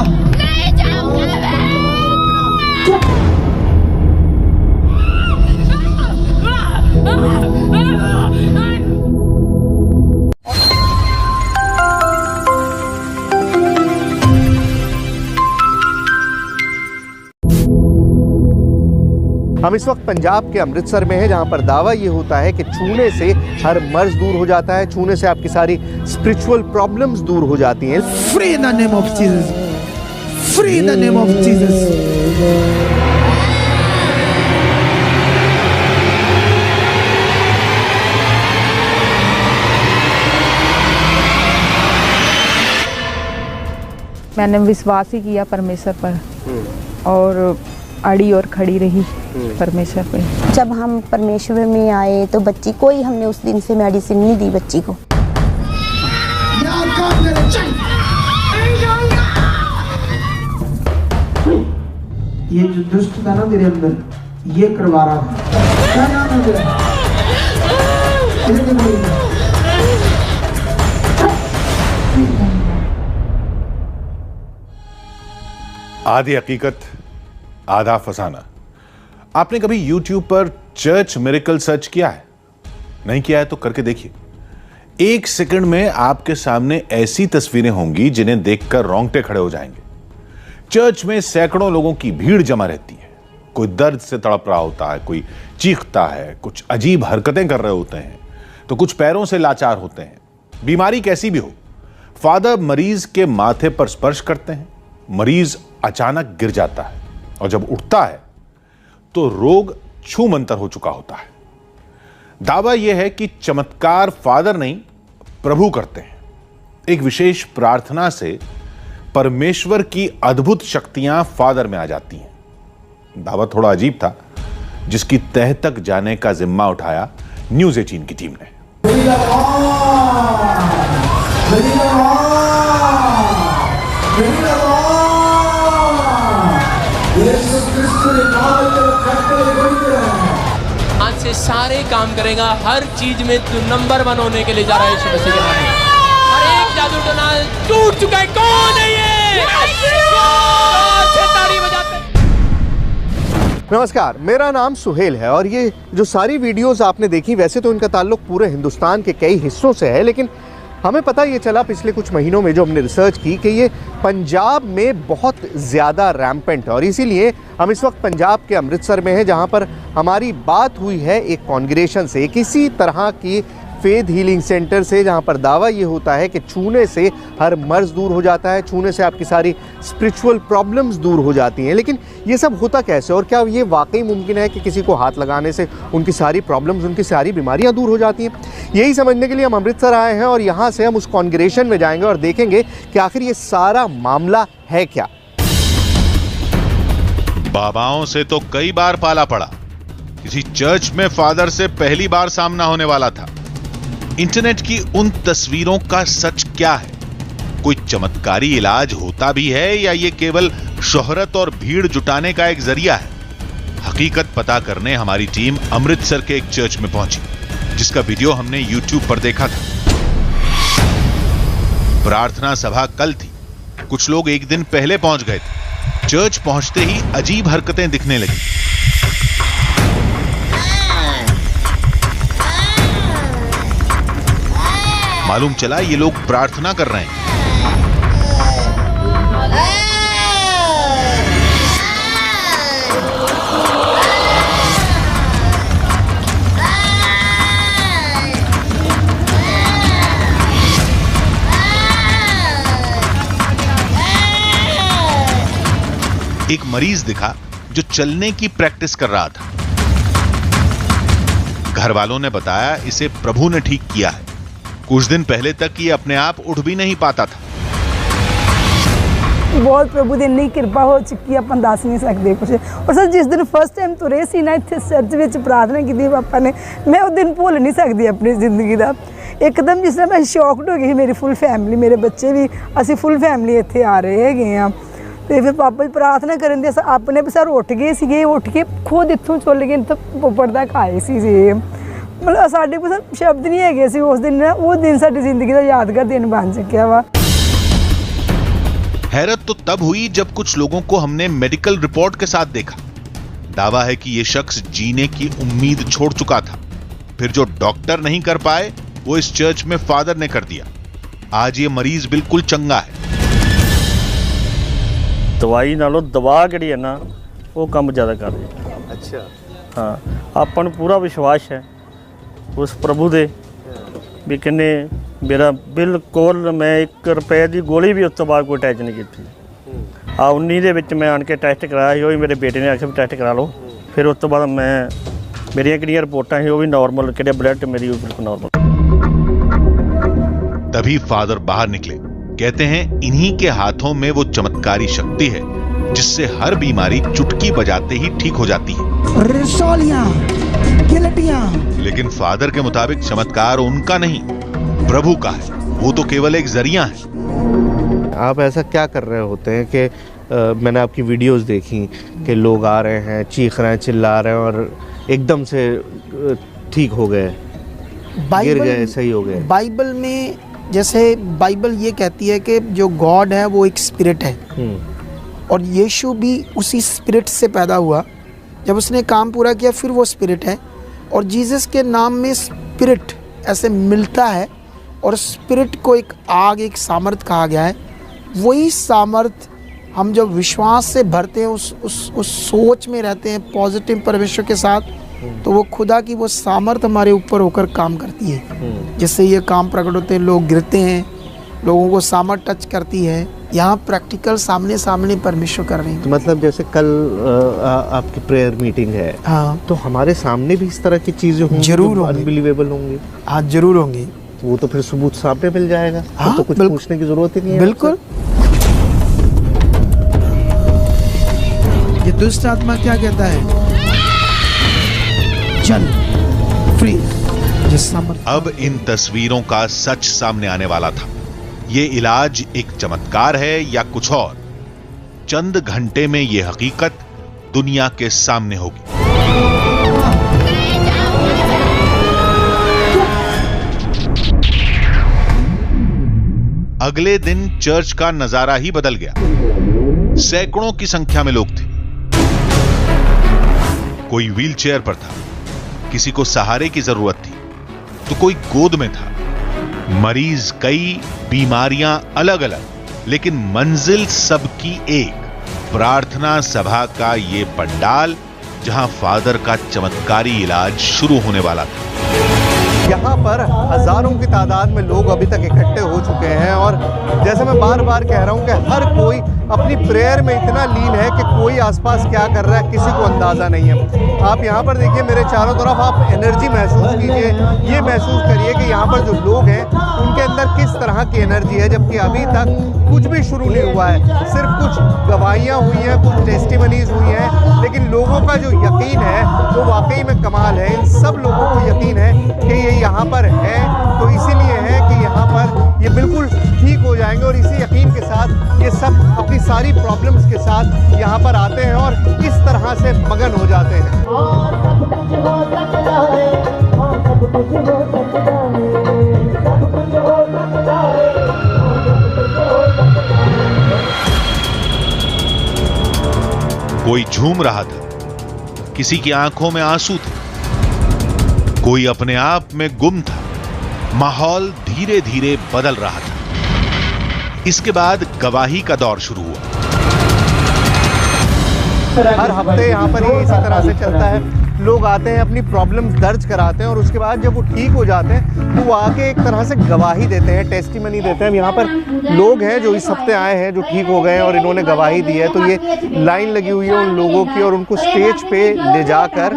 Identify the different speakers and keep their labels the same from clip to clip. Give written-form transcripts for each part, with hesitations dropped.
Speaker 1: नहीं जाऊंगा मैं।
Speaker 2: हम इस वक्त पंजाब के अमृतसर में हैं, जहां पर दावा ये होता है कि छूने से हर मर्ज दूर हो जाता है, छूने से आपकी सारी स्पिरिचुअल प्रॉब्लम्स दूर हो जाती हैं।
Speaker 3: Free in the name of Jesus. Free in the name of Jesus.
Speaker 4: मैंने विश्वास ही किया परमेश्वर पर और अड़ी और खड़ी रही परमेश्वर पे।
Speaker 5: जब हम परमेश्वर में आए तो बच्ची कोई हमने उस दिन से मेडिसिन नहीं दी बच्ची को।
Speaker 3: ये जो दुष्ट था ना तेरे अंदर ये करवा रहा था। क्या नाम है तेरा?
Speaker 6: आधी हकीकत आधा फसाना। आपने कभी YouTube पर चर्च मिरेकल सर्च किया है? नहीं किया है तो करके देखिए। एक सेकंड में आपके सामने ऐसी तस्वीरें होंगी जिन्हें देखकर रोंगटे खड़े हो जाएंगे। चर्च में सैकड़ों लोगों की भीड़ जमा रहती है। कोई दर्द से तड़प रहा होता है, कोई चीखता है, कुछ अजीब हरकतें कर रहे होते हैं, तो कुछ पैरों से लाचार होते हैं। बीमारी कैसी भी हो, फादर मरीज के माथे पर स्पर्श करते हैं, मरीज अचानक गिर जाता है और जब उठता है तो रोग छूमंतर हो चुका होता है। दावा यह है कि चमत्कार फादर नहीं प्रभु करते हैं। एक विशेष प्रार्थना से परमेश्वर की अद्भुत शक्तियां फादर में आ जाती हैं। दावा थोड़ा अजीब था, जिसकी तह तक जाने का जिम्मा उठाया न्यूज़ 18 की टीम ने।
Speaker 7: आज से सारे काम करेगा, हर चीज में तू नंबर 1 होने के लिए जा रहा है यीशु मसीह के नाम में। हर एक जादू टोना टूट चुका है। कौन है ये? ताड़ी बजाते।
Speaker 2: नमस्कार, मेरा नाम सुहेल है और ये जो सारी वीडियोस आपने देखी, वैसे तो इनका ताल्लुक पूरे हिंदुस्तान के कई हिस्सों से है, लेकिन हमें पता ये चला पिछले कुछ महीनों में जो हमने रिसर्च की कि ये पंजाब में बहुत ज़्यादा रैम्पेंट है। और इसीलिए हम इस वक्त पंजाब के अमृतसर में हैं, जहाँ पर हमारी बात हुई है एक कॉन्ग्रेगेशन से, किसी तरह की फेथ हीलिंग सेंटर से, जहाँ पर दावा ये होता है कि छूने से हर मर्ज दूर हो जाता है, छूने से आपकी सारी स्पिरिचुअल प्रॉब्लम्स दूर हो जाती हैं। लेकिन ये सब होता कैसे, और क्या ये वाकई मुमकिन है कि किसी को हाथ लगाने से उनकी सारी प्रॉब्लम्स, उनकी सारी बीमारियां दूर हो जाती हैं? यही समझने के लिए हम अमृतसर आए हैं और यहाँ से हम उस कॉन्ग्रेगेशन में जाएंगे और देखेंगे कि आखिर ये सारा मामला है क्या।
Speaker 6: बाबाओं से तो कई बार पाला पड़ा, किसी चर्च में फादर से पहली बार सामना होने वाला था। इंटरनेट की उन तस्वीरों का सच क्या है? कोई चमत्कारी इलाज होता भी है या ये केवल शोहरत और भीड़ जुटाने का एक जरिया है? हकीकत पता करने हमारी टीम अमृतसर के एक चर्च में पहुंची, जिसका वीडियो हमने YouTube पर देखा था। प्रार्थना सभा कल थी, कुछ लोग एक दिन पहले पहुंच गए थे। चर्च पहुंचते ही अजीब हरकतें दिखने लगी। मालूम चला ये लोग प्रार्थना कर रहे हैं। एक मरीज दिखा जो चलने की प्रैक्टिस कर रहा था। घर वालों ने बताया इसे प्रभु ने ठीक किया है। कुछ दिन पहले तक ये अपने आप उठ भी नहीं पाता था।
Speaker 4: बहुत प्रभु ਦੀ ਇੰਨੀ ਕਿਰਪਾ ਹੋ ਚੁੱਕੀ ਆਪਾਂ ਦੱਸ ਨਹੀਂ ਸਕਦੇ ਕੁਝ। ਔਰ ਸਰ ਜਿਸ ਦਿਨ ਫਸਟ ਟਾਈਮ ਤੁਰੇ ਸੀ ਨਾ ਇੱਥੇ ਚਰਚ ਵਿੱਚ ਪ੍ਰਾਰਥਨਾ ਕੀਤੀ ਪਾਪਾ ਨੇ, ਮੈਂ ਉਹ ਦਿਨ ਭੁੱਲ ਨਹੀਂ ਸਕਦੀ ਆਪਣੀ ਜ਼ਿੰਦਗੀ ਦਾ। ਇੱਕਦਮ ਜਿਸ ਤਰ੍ਹਾਂ ਮੈਂ ਸ਼ੌਕਡ ਹੋ ਗਈ, ਮੇਰੀ ਫੁੱਲ ਫੈਮਿਲੀ, ਮੇਰੇ ਬੱਚੇ ਵੀ, ਅਸੀਂ ਫੁੱਲ ਫੈਮਿਲੀ ਇੱਥੇ ਆ ਰਹੇ ਹੈਗੇ ਆ। ਤੇ ਫਿਰ ਪਾਪਾ ਦੀ ਪ੍ਰਾਰਥਨਾ ਕਰਨ ਦੇ ਆਪਣੇ ਵੀ ਸਰ ਉੱਠ ਗਏ ਸੀਗੇ, ਉੱਠ ਕੇ ਖੁਦ ਇੱਥੋਂ ਚੱਲ ਗਏ ਤਾਂ ਉੱਪਰ ਤੱਕ ਆਏ ਸੀ ਜੀ। मतलब साढ़े को शब्द नहीं है उस दिन, वो दिन साडी जिंदगी का यादगार दिन बन चुका वा।
Speaker 6: हैरत तो तब हुई जब कुछ लोगों को हमने मेडिकल रिपोर्ट के साथ देखा। दावा है कि यह शख्स जीने की उम्मीद छोड़ चुका था। फिर जो डॉक्टर नहीं कर पाए वो इस चर्च में फादर ने कर दिया। आज ये मरीज बिल्कुल चंगा है।
Speaker 8: दवाई नालों दवा जिहड़ी है ना वो काम ज्यादा कर रही है।
Speaker 2: अच्छा
Speaker 8: हाँ, ਆਪਾਂ ਨੂੰ पूरा विश्वास है उस प्रभु दे भी किन्ने मेरा बिल्कुल मैं 1 रुपए की गोली भी उस तो बाद कोई टैच नहीं की। 19 ਦੇ ਵਿੱਚ मैं आन के टैसट कराया ਸੀ, ਉਹ ਵੀ ਮੇਰੇ ਬੇਟੇ ਨੇ ਆਖਿਆ ਵੀ ਟੈਸਟ ਕਰਾ ਲਓ। ਫਿਰ ਉਸ ਤੋਂ ਬਾਅਦ मैं मेरिया किहड़ियां रिपोर्टां ਸੀ ਉਹ ਵੀ नॉर्मल, किहड़े ब्लड मेरी वो बिल्कुल नॉर्मल।
Speaker 6: तभी फादर बाहर निकले। कहते हैं इन्हीं के हाथों में वो चमत्कारी शक्ति है जिससे हर बीमारी चुटकी बजाते ही ठीक हो जाती है। लेकिन फादर के मुताबिक चमत्कार उनका नहीं, प्रभु का है। वो तो केवल एक जरिया है।
Speaker 2: आप ऐसा क्या कर रहे होते हैं कि मैंने आपकी वीडियोस देखी कि लोग आ रहे हैं, चीख रहे हैं, चिल्ला रहे हैं और एकदम से ठीक हो गए, गिर गए, सही हो गए।
Speaker 3: बाइबल में जैसे बाइबल ये कहती है कि जो गॉड है वो एक स्पिरिट है और यीशु भी उसी स्पिरिट से पैदा हुआ। जब उसने काम पूरा किया फिर वो स्पिरिट है और जीसस के नाम में स्पिरिट ऐसे मिलता है और स्पिरिट को एक आग, एक सामर्थ कहा गया है। वही सामर्थ हम जब विश्वास से भरते हैं, उस सोच में रहते हैं पॉजिटिव परमेश्वर के साथ, तो वो खुदा की वो सामर्थ हमारे ऊपर होकर काम करती है, जिससे ये काम प्रकट होते हैं। लोग गिरते हैं, लोगों को सामर्थ टच करती है। यहाँ प्रैक्टिकल सामने सामने परमेश्वर कर रहे हैं।
Speaker 2: तो मतलब जैसे कल आपकी प्रेयर मीटिंग है,
Speaker 3: हाँ,
Speaker 2: तो हमारे सामने भी इस तरह की चीजें होंगी,
Speaker 3: जरूर होंगी,
Speaker 2: अनबिलीवेबल होंगी।
Speaker 3: हाँ जरूर होंगी।
Speaker 2: वो तो फिर सबूत सामने मिल जाएगा।
Speaker 3: हाँ,
Speaker 2: तो कुछ पूछने की जरूरत ही नहीं है।
Speaker 3: बिल्कुल। ये दुष्ट आत्मा क्या कहता है? चल फ्री।
Speaker 6: अब इन तस्वीरों का सच सामने आने वाला था। ये इलाज एक चमत्कार है या कुछ और? चंद घंटे में ये हकीकत दुनिया के सामने होगी। अगले दिन चर्च का नजारा ही बदल गया। सैकड़ों की संख्या में लोग थे। कोई व्हीलचेयर पर था, किसी को सहारे की जरूरत थी, तो कोई गोद में था। मरीज कई, बीमारियां अलग अलग, लेकिन मंजिल सबकी एक। प्रार्थना सभा का ये पंडाल जहां फादर का चमत्कारी इलाज शुरू होने वाला था।
Speaker 2: यहाँ पर हजारों की तादाद में लोग अभी तक इकट्ठे हो चुके हैं और जैसे मैं बार बार कह रहा हूँ कि हर कोई अपनी प्रेयर में इतना लीन है कि कोई आसपास क्या कर रहा है किसी को अंदाज़ा नहीं है। आप यहाँ पर देखिए, मेरे चारों तरफ आप एनर्जी महसूस कीजिए। ये महसूस करिए कि यहाँ पर जो लोग हैं उनके अंदर किस तरह की एनर्जी है, जबकि अभी तक कुछ भी शुरू नहीं हुआ है। सिर्फ कुछ गवाहियाँ हुई हैं, कुछ टेस्टिमनीज हुई हैं, लेकिन लोगों का जो यकीन है वो वाकई में कमाल है। इन सब लोगों को यकीन है कि ये यहाँ पर है, तो इसीलिए है कि यहाँ पर ये बिल्कुल ठीक हो जाएंगे और इसी यकीन के साथ ये सब अपनी सारी प्रॉब्लम्स के साथ यहाँ पर आते हैं और इस तरह से मगन हो जाते हैं।
Speaker 6: कोई झूम रहा था, किसी की आंखों में आंसू थे, कोई अपने आप में गुम था। माहौल धीरे धीरे बदल रहा था। इसके बाद गवाही का दौर शुरू हुआ।
Speaker 2: हर हफ्ते यहाँ पर ये इसी तरह से चलता है। लोग आते हैं, अपनी प्रॉब्लम्स दर्ज कराते हैं और उसके बाद जब वो ठीक हो जाते हैं तो वो आके एक तरह से गवाही देते हैं, टेस्टिमनी देते हैं। यहाँ पर लोग हैं जो इस हफ्ते आए हैं, जो ठीक हो गए हैं और इन्होंने गवाही दी है। तो ये लाइन लगी हुई है उन लोगों की और उनको स्टेज पे ले जाकर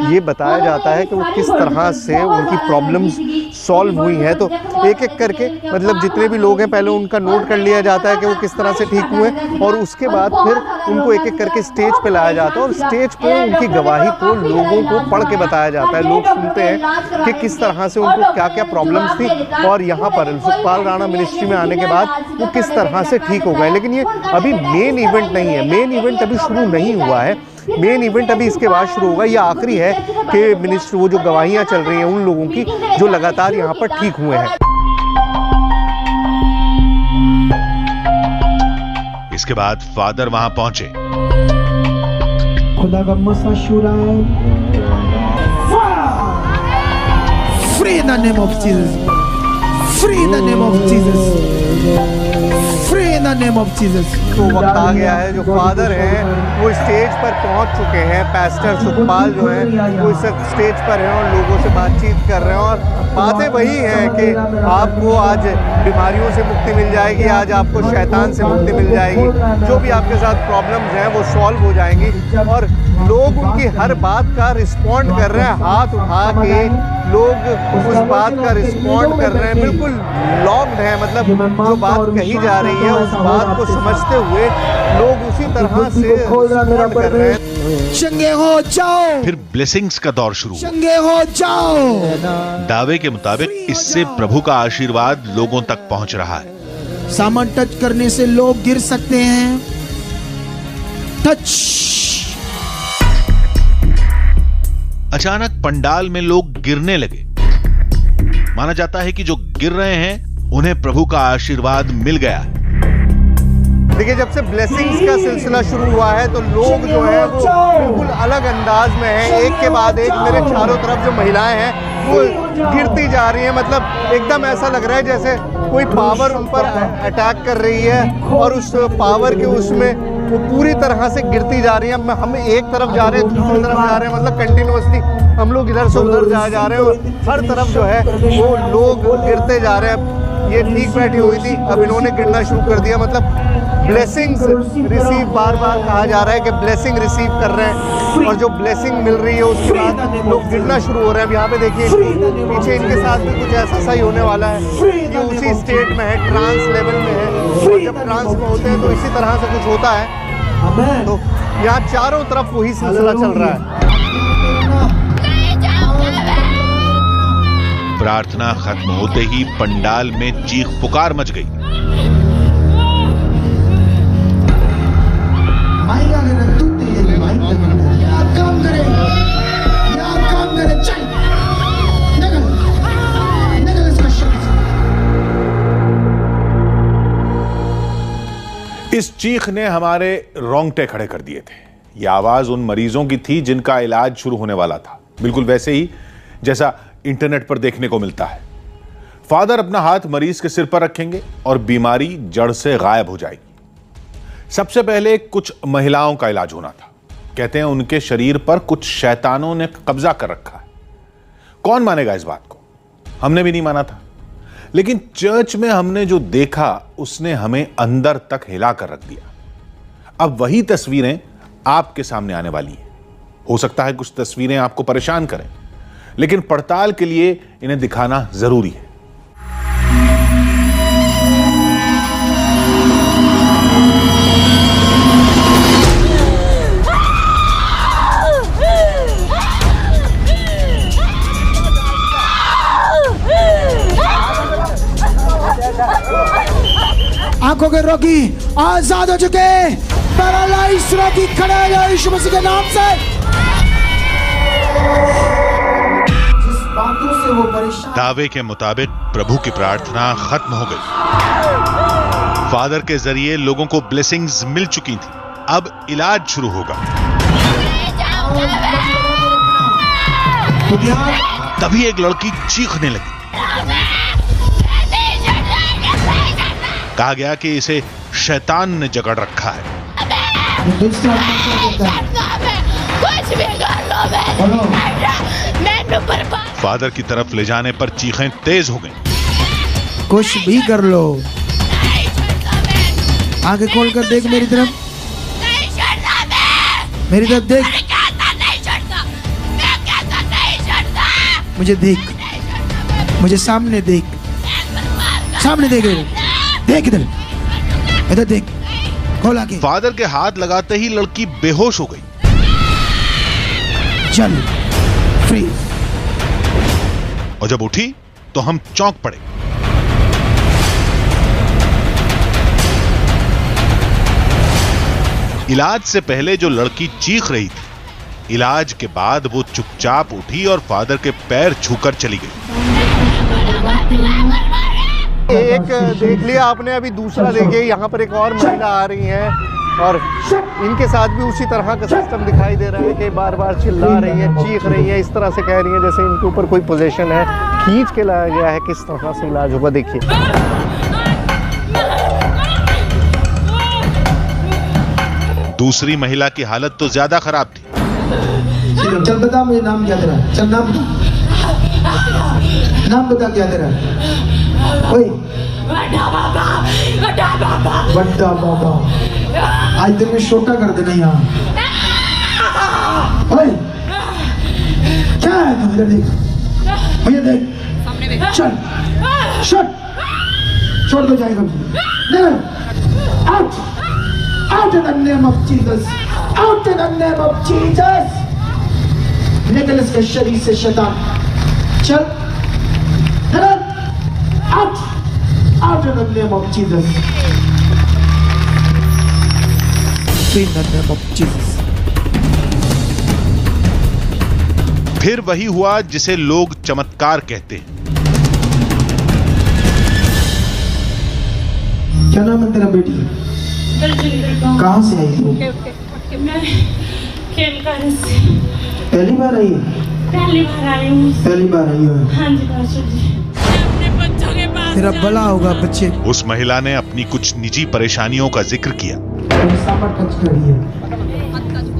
Speaker 2: ये बताया जाता है कि वो किस तरह से उनकी प्रॉब्लम्स सॉल्व हुई हैं। तो एक एक करके, मतलब जितने भी लोग हैं, पहले उनका नोट कर लिया जाता है कि वो किस तरह से ठीक हुए और उसके बाद फिर उनको एक एक करके स्टेज पे लाया जाता है और स्टेज पे उनकी गवाही को लोगों को पढ़ के बताया जाता है। लोग सुनते हैं कि किस तरह से उनको क्या क्या प्रॉब्लम्स थी और यहाँ पर सुखपाल राणा मिनिस्ट्री में आने के बाद वो किस तरह से ठीक हो गए। लेकिन ये अभी मेन इवेंट नहीं है, मेन इवेंट अभी शुरू नहीं हुआ है। मेन इवेंट अभी इसके बाद शुरू होगा। ये आखिरी है कि मिनिस्ट्री, वो जो गवाहियाँ चल रही हैं उन लोगों की जो लगातार यहाँ पर ठीक हुए हैं।
Speaker 6: इसके बाद फादर वहां पहुंचे।
Speaker 3: खुदा का मशहूरा free in the name of Jesus, free in the name of Jesus, free in the name of Jesus.
Speaker 2: तो वक्त आ गया है, जो फादर हैं वो स्टेज पर पहुंच चुके हैं। पास्टर सुखपाल जो हैं वो इस स्टेज पर हैं और लोगों से बातचीत कर रहे हैं, और बातें वही हैं कि आपको आज बीमारियों से मुक्ति मिल जाएगी, आज आपको शैतान से मुक्ति मिल जाएगी, जो भी आपके साथ प्रॉब्लम्स हैं वो सॉल्व हो जाएंगी। और लोग उनकी हर बात का रिस्पॉन्ड कर रहे हैं, हाथ उठा के लोग उस बात का रिस्पॉन्ड कर रहे हैं, बिल्कुल लॉक्ड है। मतलब जो बात कही जा रही है उस बात को समझते हुए लोग उसी तरह से रिस्पॉन्ड कर रहे हैं।
Speaker 3: चंगे हो जाओ।
Speaker 6: फिर ब्लेसिंग्स का दौर शुरू हुआ।
Speaker 3: चंगे हो जाओ।
Speaker 6: दावे के मुताबिक इससे प्रभु का आशीर्वाद लोगों तक पहुंच रहा है।
Speaker 3: सामान टच करने से लोग गिर सकते हैं। टच।
Speaker 6: अचानक पंडाल में लोग गिरने लगे। माना जाता है कि जो गिर रहे हैं उन्हें प्रभु का आशीर्वाद मिल गया है।
Speaker 2: देखिए, जब से ब्लेसिंग्स का सिलसिला शुरू हुआ है तो लोग जो है वो बिल्कुल अलग अंदाज में हैं। एक के बाद एक मेरे चारों तरफ जो महिलाएं हैं वो गिरती जा रही हैं। मतलब एकदम ऐसा लग रहा है जैसे कोई पावर उन पर अटैक कर रही है और उस पावर के उसमें वो पूरी तरह से गिरती जा रही है। हम एक तरफ जा रहे हैं, दूसरी तरफ जा रहे हैं, मतलब कंटिन्यूअसली हम लोग इधर से उधर जा रहे हैं और हर तरफ जो है वो लोग गिरते जा रहे हैं। ये ठीक बैठी हुई थी, अब इन्होंने गिरना शुरू कर दिया। मतलब ब्लेसिंग्स रिसीव, बार बार कहा जा रहा है कि ब्लेसिंग रिसीव कर रहे हैं और जो ब्लेसिंग मिल रही है उसके बाद लोग गिरना शुरू हो रहे हैं। अब यहाँ पे देखिए पीछे इनके साथ भी कुछ ऐसा ही होने वाला है। ये उसी स्टेट में है, ट्रांस लेवल में है, और जब ट्रांस में होते हैं तो इसी तरह से कुछ होता है। तो यहाँ चारों तरफ वही सिलसिला चल रहा है।
Speaker 6: प्रार्थना खत्म होते ही पंडाल में चीख पुकार मच गई। इस चीख ने हमारे रोंगटे खड़े कर दिए थे। यह आवाज उन मरीजों की थी जिनका इलाज शुरू होने वाला था, बिल्कुल वैसे ही जैसा इंटरनेट पर देखने को मिलता है। फादर अपना हाथ मरीज के सिर पर रखेंगे और बीमारी जड़ से गायब हो जाएगी। सबसे पहले कुछ महिलाओं का इलाज होना था। कहते हैं उनके शरीर पर कुछ शैतानों ने कब्जा कर रखा है। कौन मानेगा इस बात को? हमने भी नहीं माना था, लेकिन चर्च में हमने जो देखा उसने हमें अंदर तक हिला कर रख दिया। अब वही तस्वीरें आपके सामने आने वाली हैं। हो सकता है कुछ तस्वीरें आपको परेशान करें, लेकिन पड़ताल के लिए इन्हें दिखाना जरूरी है।
Speaker 3: आंखों के रोगी आजाद हो चुके, पैरालाइज्ड रोगी खड़े हो जाओ यीशु मसीह के नाम से।
Speaker 6: दावे के मुताबिक प्रभु की प्रार्थना खत्म हो गई। फादर के जरिए लोगों को ब्लेसिंग्स मिल चुकी थी। अब इलाज शुरू होगा। तभी एक लड़की चीखने लगी। कहा गया कि इसे शैतान ने जकड़ रखा है। फादर की तरफ ले जाने पर चीखें तेज हो गईं।
Speaker 3: कुछ भी कर लो। आगे खोल कर देख मेरी तरफ, मेरी तरफ देख, मुझे देख, मुझे सामने देख, सामने देख, देख इधर, इधर देख, खोल आगे।
Speaker 6: फादर के हाथ लगाते ही लड़की बेहोश हो गई।
Speaker 3: चल फ्री।
Speaker 6: और जब उठी तो हम चौंक पड़े। इलाज से पहले जो लड़की चीख रही थी, इलाज के बाद वो चुपचाप उठी और फादर के पैर छूकर चली गई।
Speaker 2: एक देख लिया आपने, अभी दूसरा देखिए, यहाँ पर एक और महिला आ रही हैं और इनके साथ भी उसी तरह का सिस्टम दिखाई दे रहा है कि बार बार चिल्ला रही है, चीख रही है, इस तरह से कह रही है जैसे इनके ऊपर कोई पोजीशन है, खींच के लाया गया है। किस तरह से इलाज होगा देखिए।
Speaker 6: दूसरी महिला की हालत तो ज्यादा खराब थी।
Speaker 9: चल बता मुझे नाम क्या तेरा, चल नाम बता क्या तेरा। ओए बड्डा बाबा आज दिन में छोटा कर देना यहाँ। ओए क्या है तू, इधर देख, मुझे देख, चल शट छोड़ दो जाएगा। Out out in the name of Jesus, out in the name of Jesus। निकल इसके शरीर से शैतान, चल out out in the name of Jesus, in the name of Jesus।
Speaker 6: फिर वही हुआ जिसे लोग चमत्कार कहते हैं।
Speaker 9: क्या नाम है तेरा बेटी? कहाँ से आई तू?
Speaker 1: मैं खेलकर से
Speaker 9: पहली बार आई?
Speaker 1: पहली बार आई हूँ।
Speaker 9: पहली बार आई हो?
Speaker 1: हाँ जी पास्टर जी। मैं अपने बच्चों के पास
Speaker 3: तेरा भला होगा बच्चे।
Speaker 6: उस महिला ने अपनी कुछ निजी परेशानियों का जिक्र किया।
Speaker 9: टच करी है।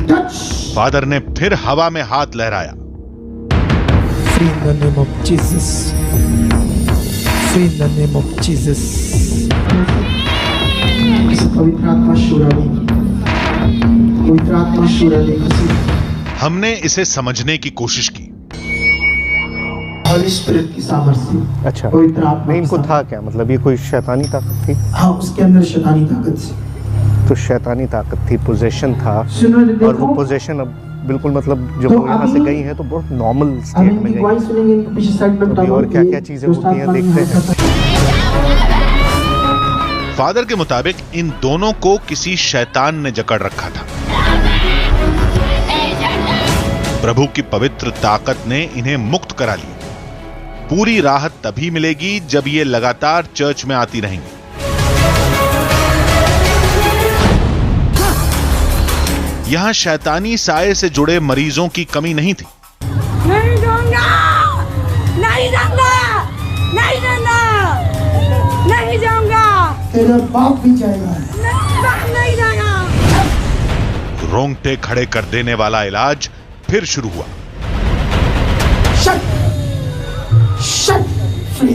Speaker 9: टच।
Speaker 6: फादर ने फिर हवा में हाथ लहराया।
Speaker 9: Free in the name of Jesus, free in the name of Jesus। पवित्र आत्मा शुराली, पवित्र आत्मा शुराली।
Speaker 6: हमने इसे समझने की कोशिश की।
Speaker 9: हॉली स्पिरिट की सामर्थ्य।
Speaker 2: अच्छा,
Speaker 9: पवित्र आत्मा।
Speaker 2: नहीं, इनको था क्या, मतलब ये कोई शैतानी ताकत थी?
Speaker 9: हाँ, उसके अंदर शैतानी ताकत थी।
Speaker 2: तो शैतानी ताकत थी, पोजेशन था, और वो पोजेशन अब बिल्कुल मतलब जब
Speaker 9: तो
Speaker 2: वो यहाँ से गई है तो बहुत नॉर्मल स्टेट में गई। और क्या क्या चीजें होती हैं देखते हैं।
Speaker 6: फादर के मुताबिक इन दोनों को किसी शैतान ने जकड़ रखा था। प्रभु की पवित्र ताकत ने इन्हें मुक्त करा लिया। पूरी राहत तभी मिलेगी जब ये लगातार चर्च में आती रहेंगी। यहां शैतानी साये से जुड़े मरीजों की कमी नहीं थी।
Speaker 1: नहीं दूंगा, नहीं दूंगा, नहीं दूंगा, नहीं जाऊंगा।
Speaker 9: तेरा बाप भी जाएगा।
Speaker 1: नहीं जाएगा।
Speaker 6: रोंगटे खड़े कर देने वाला इलाज फिर शुरू हुआ।
Speaker 9: Shut, shut, free,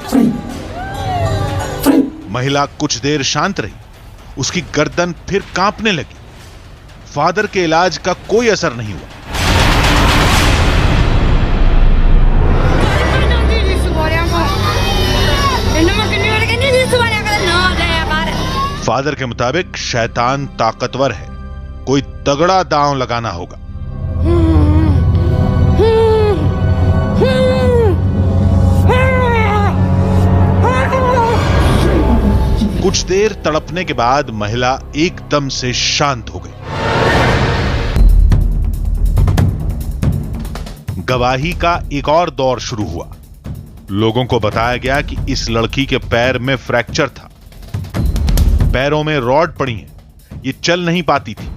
Speaker 9: free, free.
Speaker 6: महिला कुछ देर शांत रही, उसकी गर्दन फिर कांपने लगी। फादर के इलाज का कोई असर नहीं हुआ। फादर के मुताबिक शैतान ताकतवर है, कोई तगड़ा दांव लगाना होगा। कुछ देर तड़पने के बाद महिला एकदम से शांत हो गई। गवाही का एक और दौर शुरू हुआ। लोगों को बताया गया कि इस लड़की के पैर में फ्रैक्चर था, पैरों में रॉड पड़ी हैं, ये चल नहीं पाती थी।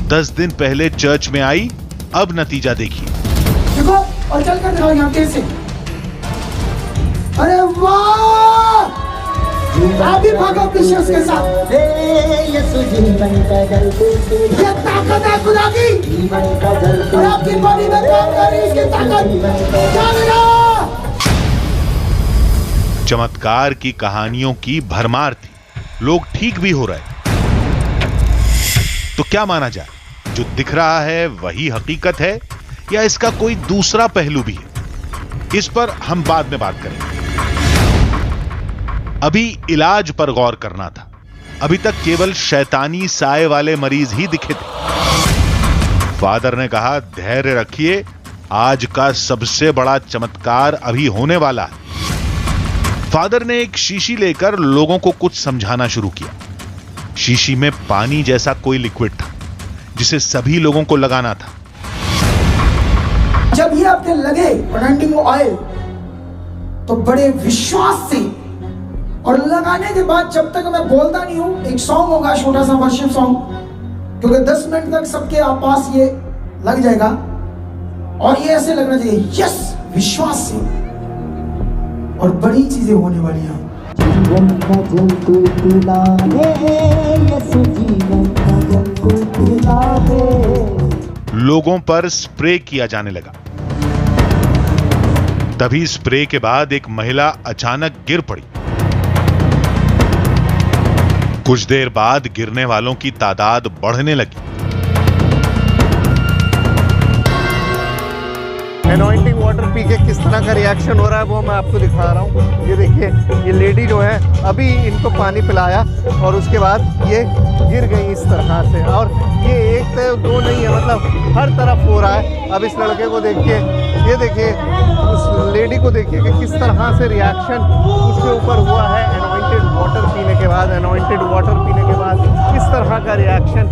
Speaker 6: 10 दिन पहले चर्च में आई, अब नतीजा देखिए।
Speaker 9: देखो और चल कर दिखाओ यहाँ कैसे। अरे वाह, अभी भागो विश्वास के साथ। ये ताकत है खुदा की, और आपकी बॉडी में काम कर रही इसकी ताकत।
Speaker 6: चमत्कार की कहानियों की भरमार थी, लोग ठीक भी हो रहे। तो क्या माना जाए, जो दिख रहा है वही हकीकत है या इसका कोई दूसरा पहलू भी है? इस पर हम बाद में बात करेंगे। अभी इलाज पर गौर करना था। अभी तक केवल शैतानी साए वाले मरीज ही दिखे थे। फादर ने कहा, धैर्य रखिए, आज का सबसे बड़ा चमत्कार अभी होने वाला है। फादर ने एक शीशी लेकर लोगों को कुछ समझाना शुरू किया। शीशी में पानी जैसा कोई लिक्विड था जिसे सभी लोगों को लगाना था।
Speaker 9: जब ये आपने लगे अनॉइंटिंग ऑयल तो बड़े विश्वास से
Speaker 3: और लगाने के बाद जब तक मैं बोलता नहीं हूँ, एक सॉन्ग होगा, छोटा सा वर्शिप सॉन्ग, क्योंकि 10 मिनट तक सबके पास ये लग जाएगा और ये ऐसे लगना चाहिए यस, विश्वास से, और बड़ी चीजें होने वाली हैं। जीवन का जल तू पिला दे, यीशु जीवन का जल तू पिला दे।
Speaker 6: लोगों पर स्प्रे किया जाने लगा। तभी स्प्रे के बाद एक महिला अचानक गिर पड़ी। कुछ देर बाद गिरने वालों की तादाद बढ़ने लगी।
Speaker 2: एनॉइंटिंग वाटर पी के किस तरह का रिएक्शन हो रहा है वो मैं आपको दिखा रहा हूँ। ये देखिए, ये लेडी जो है अभी इनको पानी पिलाया और उसके बाद ये गिर गई इस तरह से, और ये एक तो दो नहीं है, मतलब हर तरफ हो रहा है। अब इस लड़के को देखिए, ये देखिए उस लेडी को देखिए कि किस तरह से रिएक्शन उसके ऊपर हुआ है एनॉइंटेड वाटर पीने के बाद। एनॉइंटेड वाटर पीने के बाद इस तरह का रिएक्शन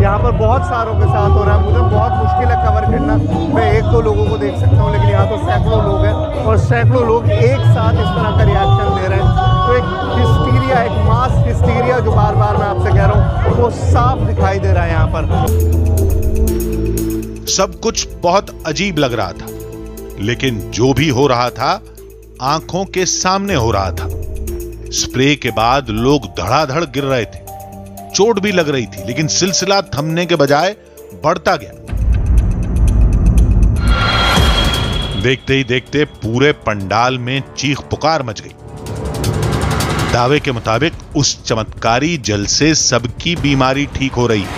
Speaker 2: यहाँ पर बहुत सारों के साथ हो रहा है। मुझे बहुत मुश्किल है कवर करना, मैं एक दो लोगों को देख सकता हूँ, लेकिन यहाँ तो सैकड़ों लोग हैं और सैकड़ों लोग एक साथ इस तरह का रिएक्शन दे रहे हैं। तो एक हिस्टीरिया, एक मास हिस्टीरिया जो बार बार मैं आपसे कह रहा हूँ, वो साफ दिखाई दे रहा है यहाँ पर।
Speaker 6: सब कुछ बहुत अजीब लग रहा था, लेकिन जो भी हो रहा था आंखों के सामने हो रहा था। स्प्रे के बाद लोग धड़ाधड़ गिर रहे थे, चोट भी लग रही थी, लेकिन सिलसिला थमने के बजाय बढ़ता गया। देखते ही देखते पूरे पंडाल में चीख पुकार मच गई। दावे के मुताबिक उस चमत्कारी जल से सबकी बीमारी ठीक हो रही है।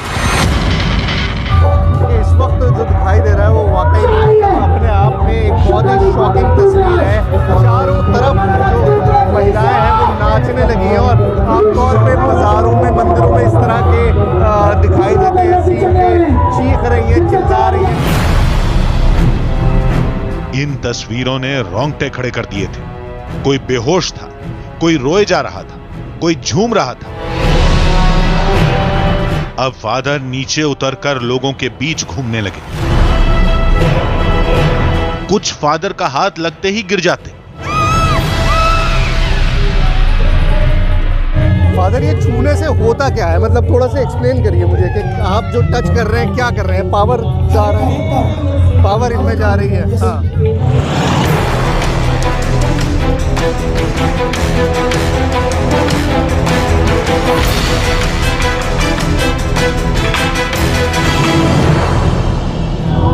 Speaker 2: इस वक्त जो दिखाई दे रहा है वो वाकई अपने आप में एक बहुत ही शॉकिंग तस्वीर है। चारों तरफ जो महिलाएं हैं वो नाचने लगी हैं और आमतौर पे बाजारों में, मंदिरों में इस तरह के दिखाई देते हैं सीन के, चीख रही हैं, चिल्ला रही हैं।
Speaker 6: इन तस्वीरों ने रोंगटे खड़े कर दिए थे। कोई बेहोश था, कोई रोए जा रहा था, कोई झूम रहा था। अब फादर नीचे उतरकर लोगों के बीच घूमने लगे। कुछ फादर का हाथ लगते ही गिर जाते।
Speaker 2: फादर, ये छूने से होता क्या है? मतलब थोड़ा सा एक्सप्लेन करिए मुझे कि आप जो टच कर रहे हैं क्या कर रहे हैं? पावर जा रहा है, पावर इनमें जा रही है। हाँ,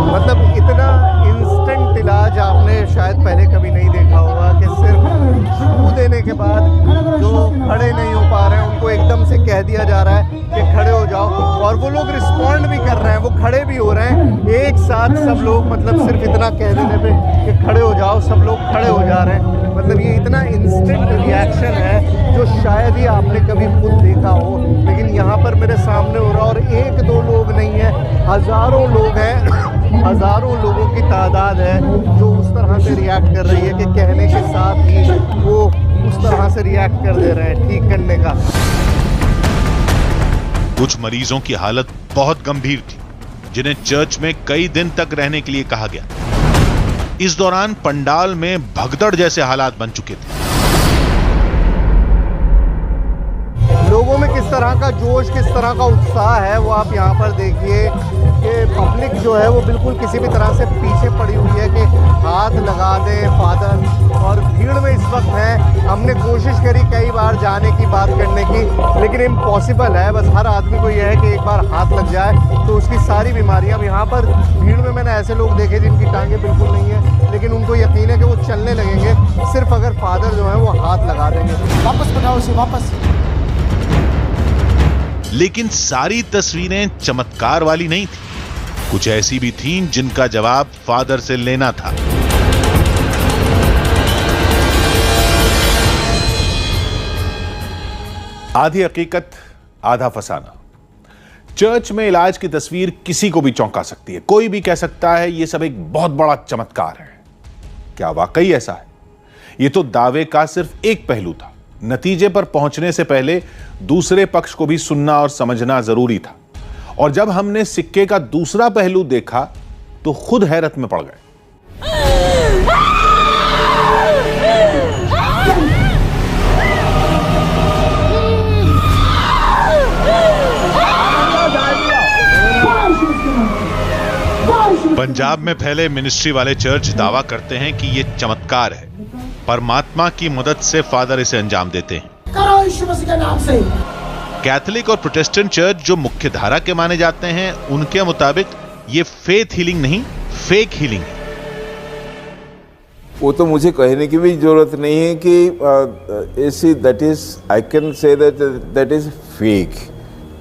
Speaker 2: मतलब इतना इंस्टेंट इलाज आपने शायद पहले कभी नहीं देखा होगा कि सिर्फ छू देने के बाद जो खड़े नहीं हो पा रहे हैं उनको एकदम से कह दिया जा रहा है कि खड़े हो जाओ, और वो लोग रिस्पॉन्ड भी कर रहे हैं, वो खड़े भी हो रहे हैं एक साथ सब लोग। मतलब सिर्फ इतना कह देने पे कि खड़े हो जाओ, सब लोग खड़े हो जा रहे हैं। मतलब ये इतना इंस्टेंट रिएक्शन है जो शायद ही आपने कभी खुद देखा हो, लेकिन यहाँ पर मेरे सामने हो रहा है। और एक दो लोग नहीं है, हजारों लोग हैं, हजारों लोगों की तादाद है जो उस तरह से रिएक्ट कर रही है कि कहने के साथ ही वो उस तरह से रिएक्ट कर दे रहे हैं ठीक करने का।
Speaker 6: कुछ मरीजों की हालत बहुत गंभीर थी, जिन्हें चर्च में कई दिन तक रहने के लिए कहा गया। इस दौरान पंडाल में भगदड़ जैसे हालात बन चुके थे।
Speaker 2: लोगों में किस तरह का जोश, किस तरह का उत्साह है वो आप यहाँ पर देखिए कि पब्लिक जो है वो बिल्कुल किसी भी तरह से पीछे पड़ी हुई है कि हाथ लगा दें फादर, और भीड़ में इस वक्त है। हमने कोशिश करी कई बार जाने की, बात करने की, लेकिन इम्पॉसिबल है। बस हर आदमी को यह है कि एक बार हाथ लग जाए तो उसकी सारी बीमारियाँ। यहाँ पर भीड़ में मैंने ऐसे लोग देखे जिनकी टांगें बिल्कुल नहीं है, लेकिन उनको यकीन है कि वो चलने लगेंगे सिर्फ अगर फादर जो है वो हाथ लगा देंगे।
Speaker 3: वापस बनाओ उसे, वापस।
Speaker 6: लेकिन सारी तस्वीरें चमत्कार वाली नहीं थी। कुछ ऐसी भी थीं जिनका जवाब फादर से लेना था। आधी हकीकत आधा फसाना। चर्च में इलाज की तस्वीर किसी को भी चौंका सकती है। कोई भी कह सकता है यह सब एक बहुत बड़ा चमत्कार है। क्या वाकई ऐसा है? यह तो दावे का सिर्फ एक पहलू था। नतीजे पर पहुंचने से पहले दूसरे पक्ष को भी सुनना और समझना जरूरी था। और जब हमने सिक्के का दूसरा पहलू देखा तो खुद हैरत में पड़ गए। पंजाब में फैले मिनिस्ट्री वाले चर्च दावा करते हैं कि ये चमत्कार है, परमात्मा की मदद से फादर इसे अंजाम देते हैं।
Speaker 9: करो यीशु मसीह के नाम से।
Speaker 6: कैथोलिक और प्रोटेस्टेंट चर्च जो मुख्य धारा के माने जाते हैं, उनके मुताबिक ये फेथ हीलिंग नहीं, फेक हीलिंग है।
Speaker 10: वो तो मुझे कहने की भी जरूरत नहीं है कि ऐसी that is I can say that is fake,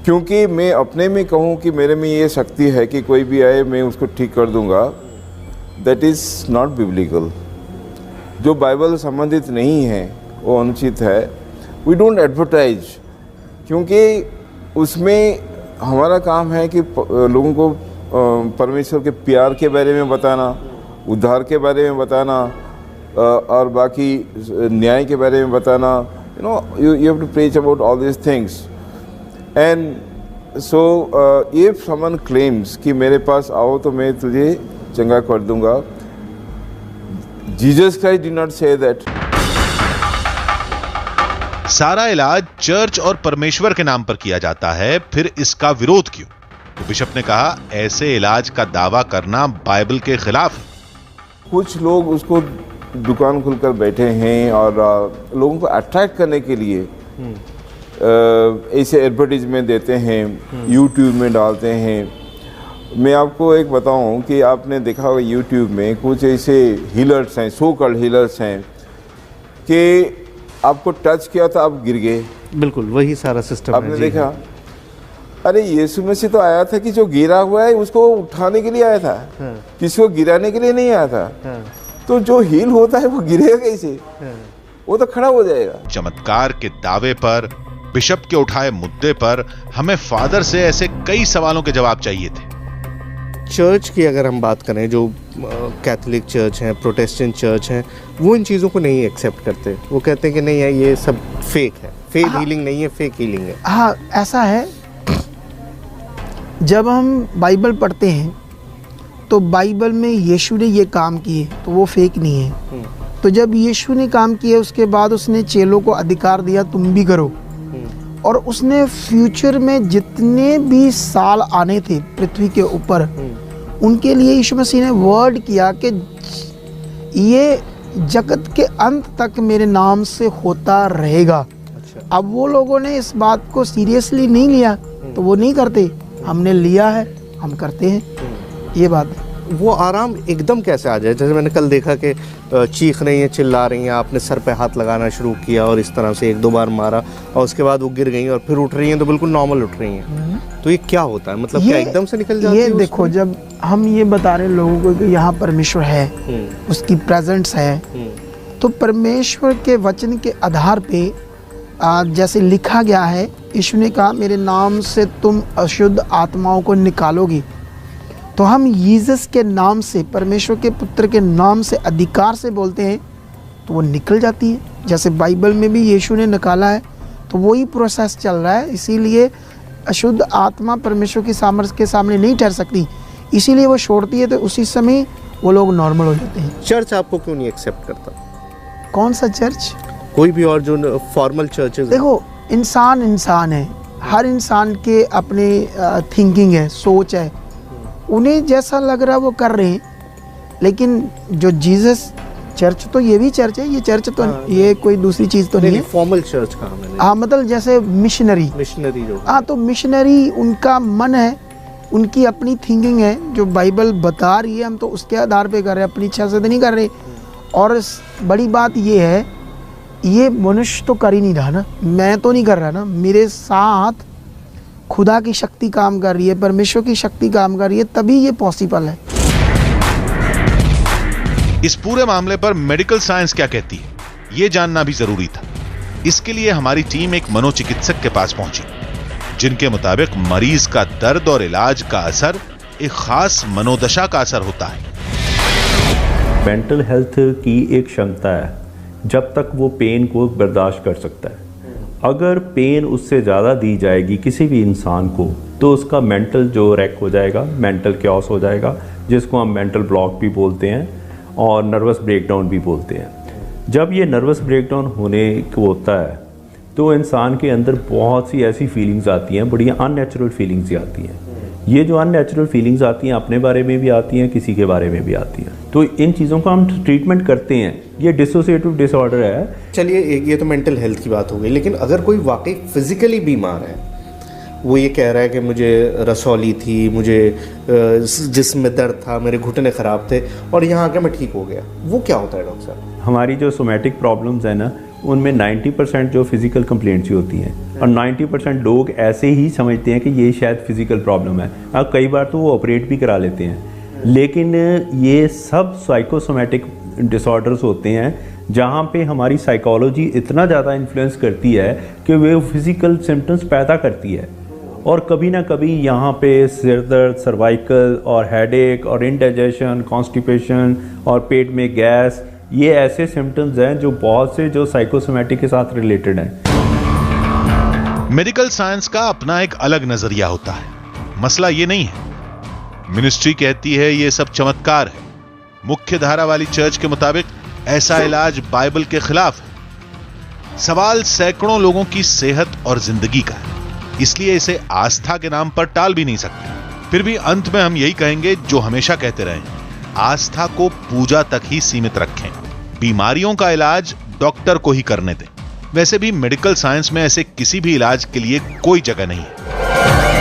Speaker 10: क्योंकि मैं अपने में कहूँ कि मेरे में ये शक्ति है कि कोई भी आए मैं उसको ठीक कर दूंगा, दैट इज नॉट बिब्लिकल। जो बाइबल संबंधित नहीं है वो अनुचित है। वी डोंट एडवर्टाइज, क्योंकि उसमें हमारा काम है कि लोगों को परमेश्वर के प्यार के बारे में बताना, उद्धार के बारे में बताना, और बाकी न्याय के बारे में बताना। You have to preach about all this things. And so if someone claims कि मेरे पास आओ तो मैं तुझे चंगा कर दूंगा, Jesus Christ did not say that.
Speaker 6: सारा इलाज चर्च और परमेश्वर के नाम पर किया जाता है, फिर इसका विरोध क्यों? तो बिशप ने कहा, ऐसे इलाज का दावा करना बाइबल के खिलाफ है।
Speaker 10: कुछ लोग उसको दुकान खुलकर बैठे हैं और लोगों को अट्रैक्ट करने के लिए ऐसे एडवर्टीजमेंट देते हैं, यूट्यूब में डालते हैं। मैं आपको एक बताऊं कि आपने देखा होगा यूट्यूब में कुछ ऐसे हीलर्स हैं, सो कॉल्ड हीलर्स हैं, कि आपको टच किया तो आप गिर गए।
Speaker 2: बिल्कुल वही सारा सिस्टम
Speaker 10: आपने देखा? अरे यीशु मसीह तो आया था कि जो गिरा हुआ है उसको उठाने के लिए आया था, किसी को गिराने के लिए नहीं आया था। तो जो हील होता है वो गिरेगा कैसे? वो तो खड़ा हो जाएगा।
Speaker 6: चमत्कार के दावे पर, बिशप के उठाए मुद्दे पर हमें फादर से ऐसे कई सवालों के जवाब चाहिए थे।
Speaker 2: चर्च की अगर हम बात करें, जो कैथोलिक चर्च हैं, प्रोटेस्टेंट चर्च हैं, वो इन चीज़ों को नहीं एक्सेप्ट करते। वो कहते हैं कि नहीं है, ये सब फेक है, फेक हीलिंग नहीं है, फेक हीलिंग है।
Speaker 3: हाँ, ऐसा है। जब हम बाइबल पढ़ते हैं तो बाइबल में यीशु ने ये काम किए तो वो फेक नहीं है। तो जब यीशु ने काम किया उसके बाद उसने चेलों को अधिकार दिया तुम भी करो, और उसने फ्यूचर में जितने भी साल आने थे पृथ्वी के ऊपर, उनके लिए यीशु मसीह ने वर्ड किया कि ये जगत के अंत तक मेरे नाम से होता रहेगा। अच्छा। अब वो लोगों ने इस बात को सीरियसली नहीं लिया तो वो नहीं करते, हमने लिया है, हम करते हैं। ये बात है।
Speaker 2: वो आराम एकदम कैसे आ जाए? जैसे मैंने कल देखा कि चीख रही हैं, चिल्ला रही हैं, आपने सर पे हाथ लगाना शुरू किया और इस तरह से एक दो बार मारा और उसके बाद वो गिर गई और फिर उठ रही हैं तो बिल्कुल नॉर्मल उठ रही हैं। तो ये क्या होता है? मतलब क्या एकदम से निकल जाती है?
Speaker 3: ये देखो, जब हम ये बता रहे हैं लोगों को कि यहाँ परमेश्वर है, उसकी प्रेजेंस है, तो परमेश्वर के वचन के आधार पे जैसे लिखा गया है, यीशु ने कहा मेरे नाम से तुम अशुद्ध आत्माओं को निकालोगी। तो हम यीशु के नाम से, परमेश्वर के पुत्र के नाम से अधिकार से बोलते हैं तो वो निकल जाती है। जैसे बाइबल में भी यीशु ने निकाला है, तो वही प्रोसेस चल रहा है। इसीलिए अशुद्ध आत्मा परमेश्वर की सामर्थ्य के सामने नहीं ठहर सकती, इसीलिए वो छोड़ती है, तो उसी समय वो लोग नॉर्मल हो जाते हैं।
Speaker 2: चर्च आपको क्यों नहीं एक्सेप्ट करता?
Speaker 3: कौन सा चर्च?
Speaker 2: कोई भी और जो फॉर्मल चर्चेज।
Speaker 3: देखो, इंसान है, हर इंसान के अपने थिंकिंग है, सोच है, उन्हें जैसा लग रहा है वो कर रहे हैं। लेकिन जो जीसस चर्च, तो ये भी चर्च है, ये चर्च तो ये कोई दूसरी चीज़ तो नहीं है।
Speaker 2: फॉर्मल चर्च कहा मैंने।
Speaker 3: हाँ, मतलब जैसे मिशनरी जो, हाँ, तो मिशनरी उनका मन है, उनकी अपनी थिंकिंग है, जो बाइबल बता रही है हम तो उसके आधार पे कर रहे हैं, अपनी इच्छा से तो नहीं कर रहे। और बड़ी बात ये है, ये मनुष्य तो कर ही नहीं रहा ना, मैं तो नहीं कर रहा ना, मेरे साथ खुदा की शक्ति काम कर रही है, परमेश्वर की शक्ति काम कर रही है, तभी ये पॉसिबल है।
Speaker 6: इस पूरे मामले पर मेडिकल साइंस क्या कहती है, ये जानना भी जरूरी था। इसके लिए हमारी टीम एक मनोचिकित्सक के पास पहुंची, जिनके मुताबिक मरीज का दर्द और इलाज का असर एक खास मनोदशा का असर होता है।
Speaker 11: मेंटल हेल्थ की एक क्षमता है, जब तक वो पेन को बर्दाश्त कर सकता है। अगर पेन उससे ज़्यादा दी जाएगी किसी भी इंसान को, तो उसका मेंटल जो रैक हो जाएगा, मेंटल क्योस हो जाएगा, जिसको हम मेंटल ब्लॉक भी बोलते हैं और नर्वस ब्रेकडाउन भी बोलते हैं। जब ये नर्वस ब्रेकडाउन होने को होता है तो इंसान के अंदर बहुत सी ऐसी फीलिंग्स आती हैं, बड़ी अननेचुरल फीलिंग्स आती हैं, ये जो अननेचुरल फीलिंग्स आती हैं अपने बारे में भी आती हैं, किसी के बारे में भी आती हैं, तो इन चीज़ों का हम ट्रीटमेंट करते हैं। ये डिसोसिएटिव डिसऑर्डर है।
Speaker 2: चलिए ये तो मेंटल हेल्थ की बात हो गई, लेकिन अगर कोई वाकई फिजिकली बीमार है, वो ये कह रहा है कि मुझे रसौली थी, मुझे जिस्म में दर्द था, मेरे घुटने ख़राब थे और यहाँ आकर मैं ठीक हो गया, वो क्या होता है डॉक्टर साहब?
Speaker 11: हमारी जो सोमैटिक प्रॉब्लम्स हैं ना, उनमें 90% जो फिज़िकल कंप्लेंट्स ही होती हैं और 90% लोग ऐसे ही समझते हैं कि ये शायद फिज़िकल प्रॉब्लम है। अब कई बार तो वो ऑपरेट भी करा लेते हैं, लेकिन ये सब साइकोसोमैटिक डिसऑर्डर्स होते हैं जहाँ पे हमारी साइकोलॉजी इतना ज़्यादा इन्फ्लुएंस करती है कि वे फिज़िकल सिम्टम्स पैदा करती है। और कभी ना कभी यहाँ पे सिर दर्द, सर्वाइकल और हेडेक और इंडाइजेशन, कॉन्स्टिपेशन और पेट में गैस, ये ऐसे सिम्टम्स हैं जो बहुत से जो साइकोसोमैटिक के साथ रिलेटेड हैं।
Speaker 6: मेडिकल साइंस का अपना एक अलग नजरिया होता है। मसला ये नहीं है। मिनिस्ट्री कहती है ये सब चमत्कार है। मुख्य धारा वाली चर्च के मुताबिक ऐसा इलाज बाइबल के खिलाफ है। सवाल सैकड़ों लोगों की सेहत और जिंदगी का है, इसलिए इसे आस्था के नाम पर टाल भी नहीं सकते। फिर भी अंत में हम यही कहेंगे जो हमेशा कहते रहे, आस्था को पूजा तक ही सीमित रखें। बीमारियों का इलाज डॉक्टर को ही करने दें। वैसे भी मेडिकल साइंस में ऐसे किसी भी इलाज के लिए कोई जगह नहीं है।